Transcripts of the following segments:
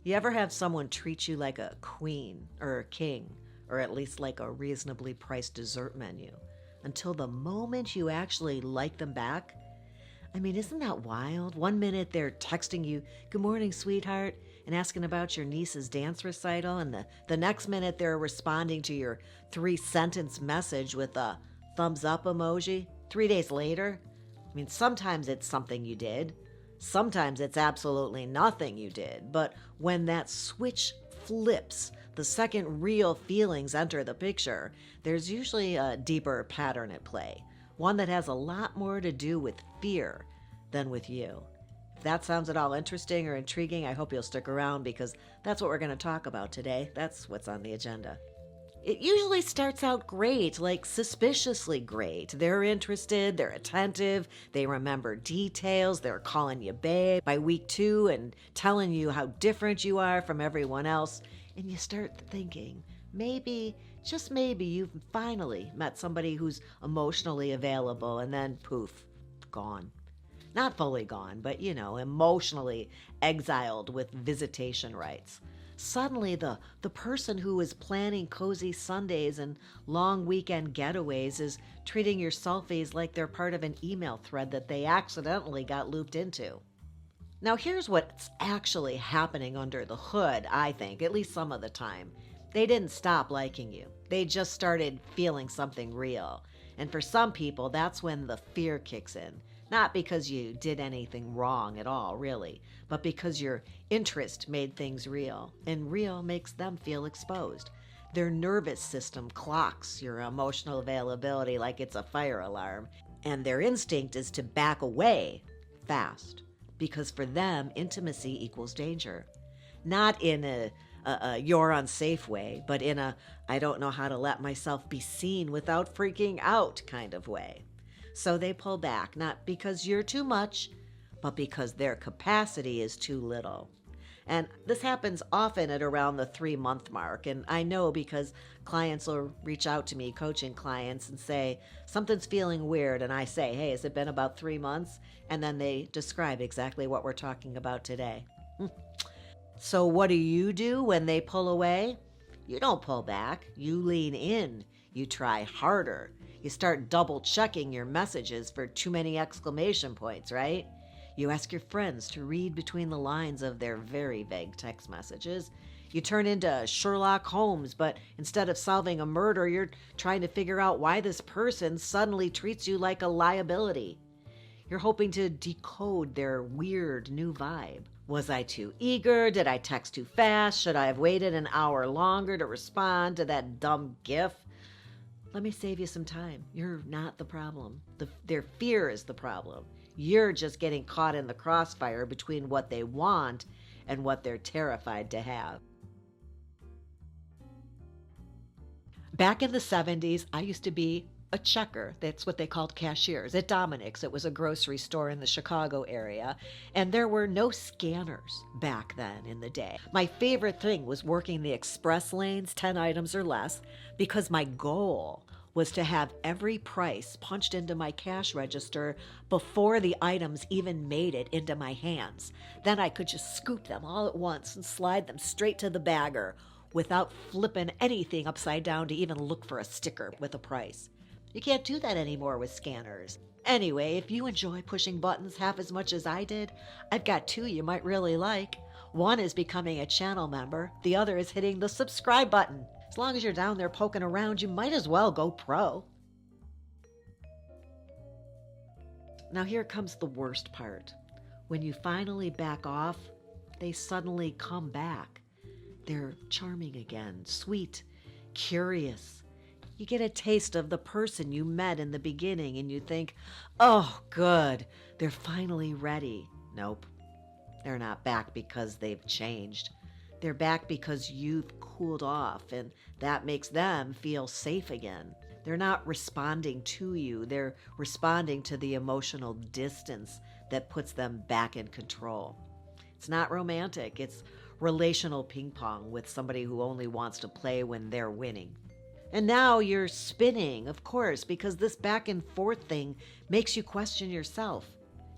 You ever have someone treat you like a queen or a king, or at least like a reasonably priced dessert menu, until the moment you actually like them back? I mean, isn't that wild? One minute they're texting you, "Good morning, sweetheart," and asking about your niece's dance recital, and the next minute they're responding to your 3 sentence message with a thumbs up emoji 3 days later. I mean, sometimes it's something you did, sometimes it's absolutely nothing you did, but when that switch flips, the second real feelings enter the picture, there's usually a deeper pattern at play, one that has a lot more to do with fear than with you. If that sounds at all interesting or intriguing, I hope you'll stick around because that's what we're going to talk about today. That's what's on the agenda. It usually starts out great, like suspiciously great. They're interested, they're attentive, they remember details, they're calling you babe by week 2 and telling you how different you are from everyone else. And you start thinking, maybe, just maybe, you've finally met somebody who's emotionally available, and then poof, gone. Not fully gone, but emotionally exiled with visitation rights. Suddenly, the person who is planning cozy Sundays and long weekend getaways is treating your selfies like they're part of an email thread that they accidentally got looped into. Now, here's what's actually happening under the hood, I think, at least some of the time. They didn't stop liking you. They just started feeling something real. And for some people, that's when the fear kicks in. Not because you did anything wrong at all, really, but because your interest made things real, and real makes them feel exposed. Their nervous system clocks your emotional availability like it's a fire alarm, and their instinct is to back away fast, because for them, intimacy equals danger. Not in a you're unsafe way, but in a I don't know how to let myself be seen without freaking out kind of way. So they pull back, not because you're too much, but because their capacity is too little. And this happens often at around the 3-month mark. And I know because clients will reach out to me, coaching clients, and say, something's feeling weird. And I say, hey, has it been about 3 months? And then they describe exactly what we're talking about today. So what do you do when they pull away? You don't pull back. You lean in. You try harder. You start double checking your messages for too many exclamation points, right? You ask your friends to read between the lines of their very vague text messages. You turn into Sherlock Holmes, but instead of solving a murder, you're trying to figure out why this person suddenly treats you like a liability. You're hoping to decode their weird new vibe. Was I too eager? Did I text too fast? Should I have waited an hour longer to respond to that dumb gif? Let me save you some time. You're not the problem. Their fear is the problem. You're just getting caught in the crossfire between what they want and what they're terrified to have. Back in the 70s, I used to be a checker. That's what they called cashiers at Dominic's. It was a grocery store in the Chicago area, and there were no scanners back then in the day. My favorite thing was working the express lanes, 10 items or less, because my goal was to have every price punched into my cash register before the items even made it into my hands. Then I could just scoop them all at once and slide them straight to the bagger without flipping anything upside down to even look for a sticker with a price. You can't do that anymore with scanners. Anyway, if you enjoy pushing buttons half as much as I did, I've got 2 you might really like. One is becoming a channel member. The other is hitting the subscribe button. As long as you're down there poking around, you might as well go pro. Now here comes the worst part. When you finally back off, they suddenly come back. They're charming again, sweet, curious. You get a taste of the person you met in the beginning and you think, oh, good, they're finally ready. Nope, they're not back because they've changed. They're back because you've cooled off, and that makes them feel safe again. They're not responding to you. They're responding to the emotional distance that puts them back in control. It's not romantic. It's relational ping pong with somebody who only wants to play when they're winning. And now you're spinning, of course, because this back and forth thing makes you question yourself.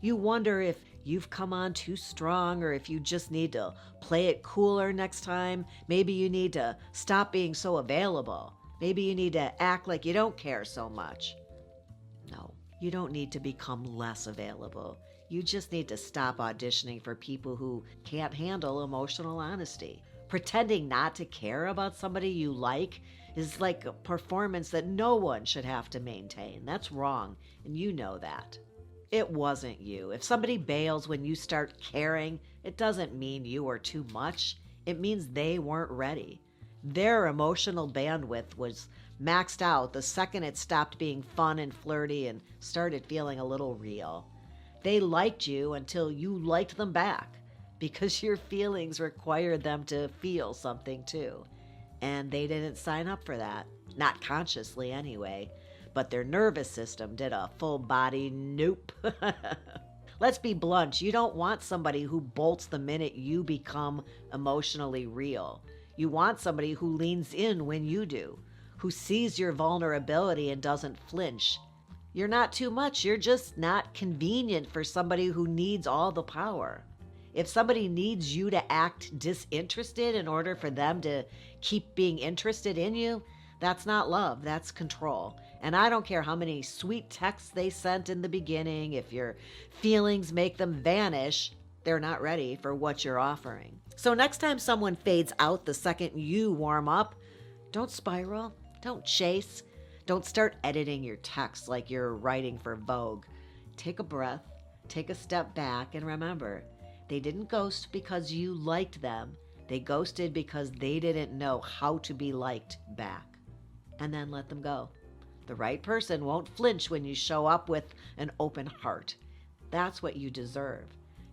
You wonder if you've come on too strong, or if you just need to play it cooler next time, maybe you need to stop being so available. Maybe you need to act like you don't care so much. No, you don't need to become less available. You just need to stop auditioning for people who can't handle emotional honesty. Pretending not to care about somebody you like is like a performance that no one should have to maintain. That's wrong, and you know that. It wasn't you. If somebody bails when you start caring, it doesn't mean you are too much. It means they weren't ready. Their emotional bandwidth was maxed out the second it stopped being fun and flirty and started feeling a little real. They liked you until you liked them back, because your feelings required them to feel something too. And they didn't sign up for that. Not consciously anyway. But their nervous system did a full body nope. Let's be blunt. You don't want somebody who bolts the minute you become emotionally real. You want somebody who leans in when you do, who sees your vulnerability and doesn't flinch. You're not too much. You're just not convenient for somebody who needs all the power. If somebody needs you to act disinterested in order for them to keep being interested in you, that's not love, that's control. And I don't care how many sweet texts they sent in the beginning, if your feelings make them vanish, they're not ready for what you're offering. So next time someone fades out the second you warm up, don't spiral, don't chase, don't start editing your texts like you're writing for Vogue. Take a breath, take a step back, and remember, they didn't ghost because you liked them. They ghosted because they didn't know how to be liked back. And then let them go. The right person won't flinch when you show up with an open heart. That's what you deserve.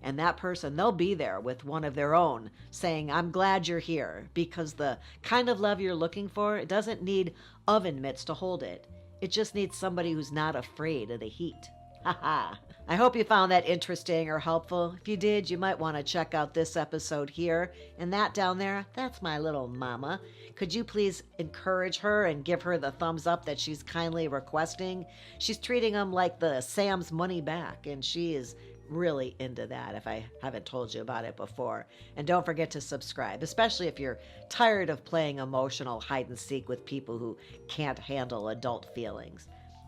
And that person, they'll be there with one of their own saying, I'm glad you're here, because the kind of love you're looking for, it doesn't need oven mitts to hold it. It just needs somebody who's not afraid of the heat. Haha. I hope you found that interesting or helpful. If you did, you might want to check out this episode here. And that down there, that's my little mama. Could you please encourage her and give her the thumbs up that she's kindly requesting? She's treating them like the Sam's money back, and she is really into that, if I haven't told you about it before. And don't forget to subscribe, especially if you're tired of playing emotional hide and seek with people who can't handle adult feelings.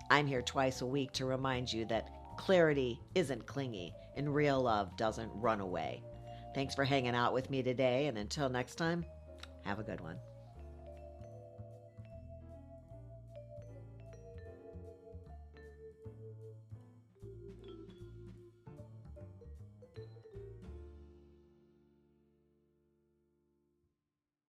I'm here twice a week to remind you that clarity isn't clingy and real love doesn't run away. Thanks for hanging out with me today, and until next time, have a good one.